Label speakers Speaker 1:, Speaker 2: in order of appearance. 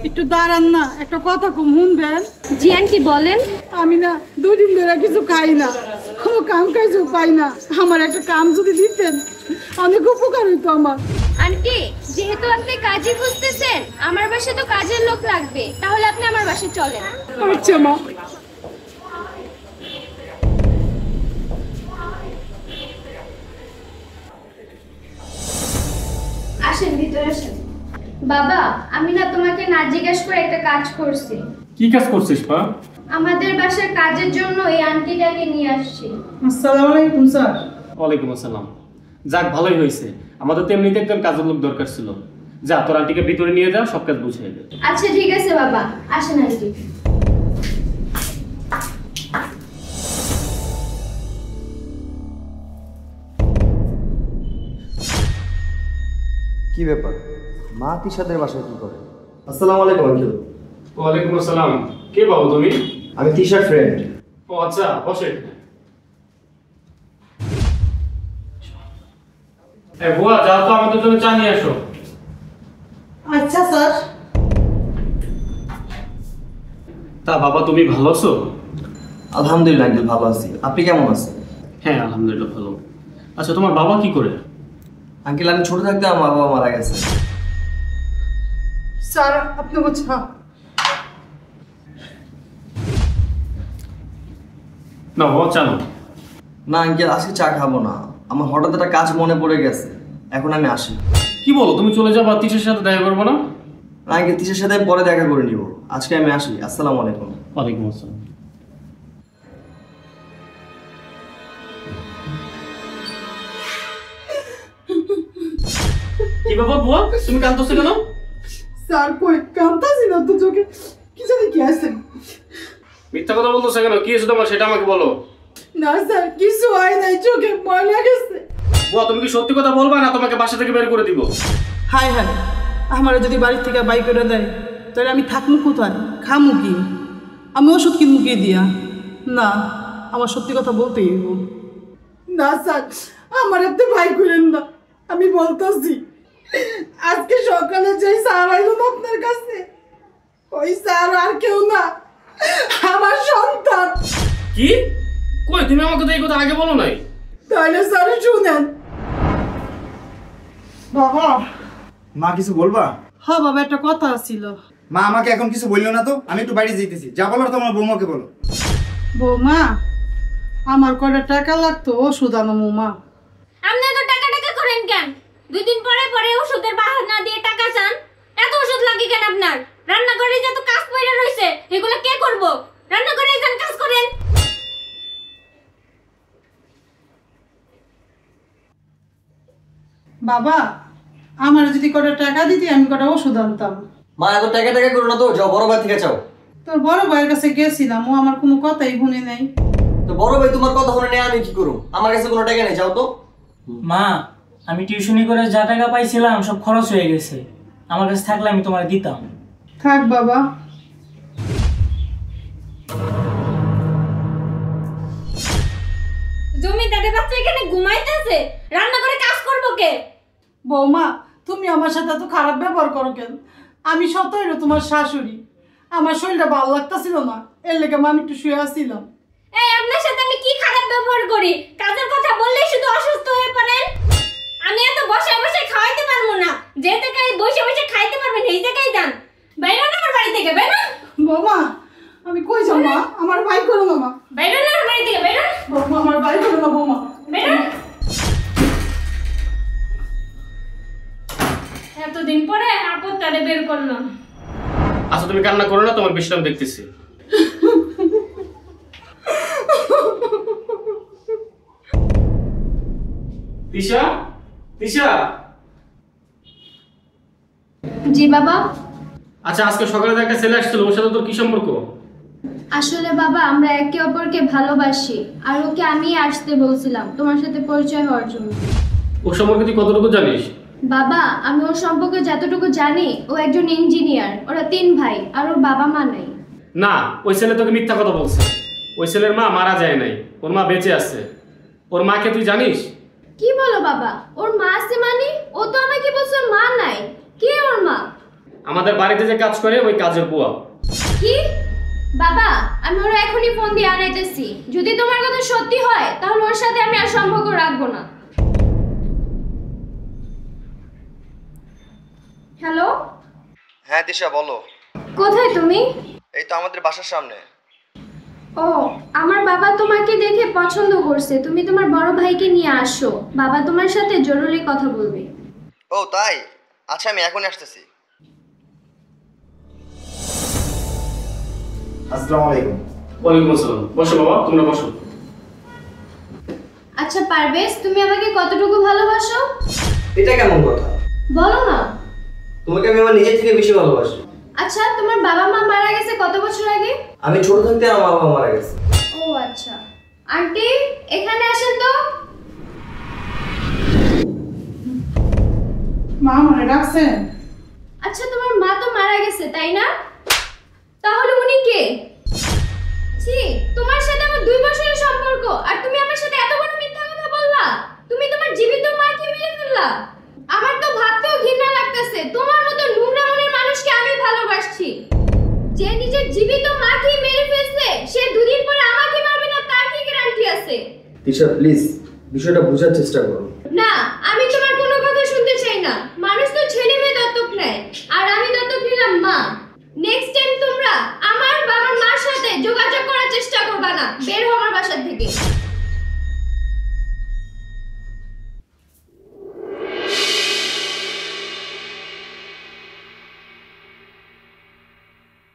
Speaker 1: একটু দাঁড়ান না, একটা কথা কম শুনবেন?
Speaker 2: জি আন্টি বলেন।
Speaker 1: আমি না 2 দিন ধরে কিছু খাই না, কোনো কাম কাজও পাই না। আমার একটা কাম যদি দিতেন অনেক উপকার হইতো আমার।
Speaker 2: আন্টি যেহেতু আপনি কাজই খুঁজতেছেন, আমার বাসায় তো কাজের লোক লাগবে, তাহলে আপনি আমার বাসায় চলেন।
Speaker 1: আচ্ছা মা।
Speaker 2: আসেন ভিতরে আসেন। বাবা আমি না তোমাকে না জিজ্ঞেস করে একটা কাজ করছি।
Speaker 3: কি কাজ করছিস পা?
Speaker 2: আমাদের বাসার কাজের জন্য এই আন্টিটাকে নিয়ে আসছি।
Speaker 1: আসসালামু আলাইকুম স্যার।
Speaker 3: ওয়ালাইকুম আসসালাম। যাক ভালোই হয়েছে, আমাদের তো এমনিতে একজন কাজের লোক দরকার ছিল। যা তোর আন্টিকে ভিতরে নিয়ে যা, সব কাজ বুঝিয়ে দে।
Speaker 2: আচ্ছা ঠিক আছে বাবা, আসেন আন্টি।
Speaker 4: কি ব্যাপার, মা তিশাদের বাসায় কি করে? আসসালামু আলাইকুম আঙ্কেল।
Speaker 3: ওয়ালাইকুম আসসালাম। কে বাবু তুমি?
Speaker 4: আমি তিশার ফ্রেন্ড।
Speaker 3: ও আচ্ছা, বসে। বুয়া যাও তো আমাদের জন্য চা নিয়ে আসো।
Speaker 1: আচ্ছা স্যার।
Speaker 3: তা বাবা তুমি ভালো আছো?
Speaker 4: আলহামদুলিল্লাহ আঙ্কেল, ভালো আছি। আপনি কেমন আছেন?
Speaker 3: হ্যাঁ আলহামদুলিল্লাহ ভালো। আচ্ছা তোমার বাবা কি করে?
Speaker 4: আঙ্কেল আমি ছোট থাকতে আমার বাবা মারা গেছে।
Speaker 1: স্যার আপনি বলছেন?
Speaker 3: না বাবা চা নাও।
Speaker 4: না আঙ্কেল আজকে চা খাবো না, আমার হঠাৎ একটা কাজ মনে পড়ে গেছে, এখন আমি আসি।
Speaker 3: কি বলো, তুমি চলে যাবো আর তিশার সাথে দেখা করবো না?
Speaker 4: না আঙ্কেল, তিশার সাথে পরে দেখা করে নিব, আজকে আমি আসি। আসসালামু আলাইকুম।
Speaker 3: ওয়ালাইকুম আসসালাম। কি বাবা বুয়া, তুমি কাঁদতেছো কেন?
Speaker 1: স্যার কই কান্তাছি না তো, চোখে কি জানি কি আছে।
Speaker 3: মিথ্যা কথা বলতেছো কেন? কি হয়েছে তোমার সেটা আমাকে বলো।
Speaker 1: না স্যার কিছু হয় নাই, চোখে ময়লা গেছে।
Speaker 3: বুয়া তুমি কি সত্যি কথা বলবা না তোমাকে বাসা থেকে বের করে দিব?
Speaker 1: হায় হায়, আমার যদি বাড়ি থেকে বাই করে দেয় তাহলে আমি থাকবো কোথায়, খামু কি? আমি ওষুধ কিনবো কি দিয়া? না, আমার সত্যি কথা বলতেই হইব। না স্যার, আমার আপনি ভাই করেন না, আমি বলতেছি। আজকে সকালে যে স্যার আইল না আপনার কাছে, ওই স্যার আর কেউ না, আমার সন্তান।
Speaker 3: কি? কই তুমি আমাকে তো এই কথা আগে বলো নাই।
Speaker 1: তাহলে স্যার শুনেন। বাবা।
Speaker 5: মা কিছু বলবা?
Speaker 1: হ্যাঁ বাবা, একটা কথা ছিল।
Speaker 5: মা আমাকে এখন কিছু বললো না তো, আমি একটু বাইরে যেতেছি, যা বলার তোমার বৌমাকে বলো।
Speaker 1: বৌমা, আমার কয়টা টাকা লাগতো ওষুধ আনো মা।
Speaker 2: আপনি তো টাকা টাকা করেন কেন? 2 দিন পরে পরে ওষুধের বাহানা দিয়ে টাকা চান। এত ওষুধ লাগে কেন আপনার? রান্না করে যত কাজ পড়ে রইছে এগুলো কে করব? রান্না করে যান, কাজ করেন।
Speaker 1: বাবা, আমার যদি কটা টাকা দিতি আমি কটা ওষুধ আনতাম।
Speaker 4: মা এত টাকা টাকা করো না তো, যাও বড় ভাই থেকে চাও।
Speaker 1: তোর বড় ভাইয়ের কাছে গেছিলাম, ও আমার কোনো কথাই শুনে নাই।
Speaker 4: তো বড় ভাই তোমার কথা শুনে নেই, আমি কি করব? আমার কাছে কোনো টাকা নেই, যাও তো।
Speaker 6: মা আমি টিউশনি করে যা টাকা পাইছিলাম সব খরচ হয়ে গেছে, আমার কাছে থাকলে আমি তোমার দিতাম।
Speaker 1: থাক বাবা।
Speaker 2: জমিদারের বাচ্চা এখানে ঘুমাইতেছে, রান্না করে কাজ করব কে?
Speaker 1: বৌমা, তুমি আমার সাথে এত খারাপ ব্যবহার করো কেন? আমি সতই তোমার শাশুড়ি, আমার শরীরটা ভালো লাগতেছিল না, এর লেগে আমি একটু শুয়ে আসছিলাম।
Speaker 2: এই আপনার সাথে আমি কি খারাপ ব্যবহার করি? কাজের কথা বললেই শুধু অসুস্থ হয়ে পড়েন। আমি এত বসে বসে খাওয়াইতে পারবো না, যে জায়গায় বসে বসে খাইতে পারবেন এই জায়গায় যান। বাইরে না আমার বাড়ি থেকে, বাইরে।
Speaker 1: বৌমা আমি কই যাও মা, আমার ভাই করো না মা।
Speaker 2: বাইরে না আমার বাড়ি থেকে, বাইরে।
Speaker 1: বৌমা আমার ভাই করো না বৌমা।
Speaker 2: বাইরে। এতদিন পরে আপদটারে বের করলাম।
Speaker 3: আচ্ছা তুমি কান্না করো না, তোমার বিশ্রাম দেখতেছি। তিশা, তিশা।
Speaker 2: জি বাবা।
Speaker 3: আচ্ছা আজকে সকালে যে একটা ছেলে আসছিল, ওর সাথে তোর কি সম্পর্ক?
Speaker 2: আসলে বাবা আমরা একে অপরকে ভালোবাসি, আর ওকে আমি আসতে বলছিলাম তোমার সাথে পরিচয় হওয়ার জন্য।
Speaker 3: ওর সম্পর্কে তুই কতটুকু জানিস?
Speaker 2: বাবা আমি ওর সম্পর্কে যতটুকু জানি, ও একজন ইঞ্জিনিয়ার, ওরা 3 ভাই, আর ওর বাবা মা নাই।
Speaker 3: না, ওই ছেলে তোকে মিথ্যা কথা বলছে। ওই ছেলের মা মারা যায় নাই, ওর মা বেঁচে আছে। ওর মাকে তুই জানিস?
Speaker 2: কি বলো বাবা? ওর মা আছে মানে? ও তো আমাকে বলছে ওর মা নাই। কে ওর মা?
Speaker 3: আমাদের বাড়িতে যে কাজ করে ওই কাজের বুয়া।
Speaker 2: কি বাবা, আমি ওরা এখনই ফোন দিয়ে আনাইতেছি। যদি তোমার কথা সত্যি হয় তাহলে ওর সাথে আমি আর সম্পর্ক রাখবো না। হ্যালো,
Speaker 4: হ্যাঁ তিশা বলো।
Speaker 2: কোথায় তুমি?
Speaker 4: এই তো আমাদের বাসার সামনে।
Speaker 2: ও, আমার বাবা তোমাকে দেখে পছন্দ করছে, তুমি তোমার বড় ভাইকে নিয়ে আসো, বাবা তোমার সাথে জরুরি কথা বলবে।
Speaker 4: ও তাই, আচ্ছা আমি এখনই আসতেছি।
Speaker 5: আসসালামু আলাইকুম।
Speaker 3: ওয়ালাইকুম আসসালাম। বসো বাবা, তোমরা বসো।
Speaker 2: আচ্ছা পারভেজ, তুমি আমাকে কতটুকু ভালোবাসো?
Speaker 4: এটা কেমন কথা?
Speaker 2: বলো না।
Speaker 4: তোমাকে আমি আমার নিজের থেকে বেশি ভালোবাসি।
Speaker 2: আচ্ছা, তোমার বাবা মা মারা গেছে কত বছর আগে?
Speaker 4: আমি ছোট থাকতে আমার বাবা মারা গেছে।
Speaker 2: ও আচ্ছা। আন্টি, এখানে আসেন তো।
Speaker 1: মা মনে রাখছেন?
Speaker 2: আচ্ছা, তোমার মা তো মারা গেছে তাই না? তাহলে উনি কে? জি, তোমার সাথে আমার 2 বছরের সম্পর্ক আর তুমি আমার সাথে এত বড় মিথ্যা কথা বললা। তুমি তোমার জীবিত মাকে মেরে ফেললা। আমার তো ভাবতেও ঘৃণা লাগতেছে, তোমার মতো নোংরা মনের মানুষকে আমি ভালোবাসছি। যে নিজের জীবিত মাকে মেরে ফেলছে সে 2 দিন পরে আমাকে মারবে না তার কি গ্যারান্টি আছে?
Speaker 4: তিশা প্লিজ বিষয়টা বোঝার চেষ্টা করো।
Speaker 2: না, আমি তোমার কোনো কথা শুনতে চাই না। মানুষ তো ছেলে মেয়ে দত্তক নেয়, আর আমি দত্তক নিলাম মা। নেক্সট টাইম তোমরা আমার বাবার মার সাথে যোগাযোগ করার চেষ্টা করবা না। বের হও আমার বাসা থেকে।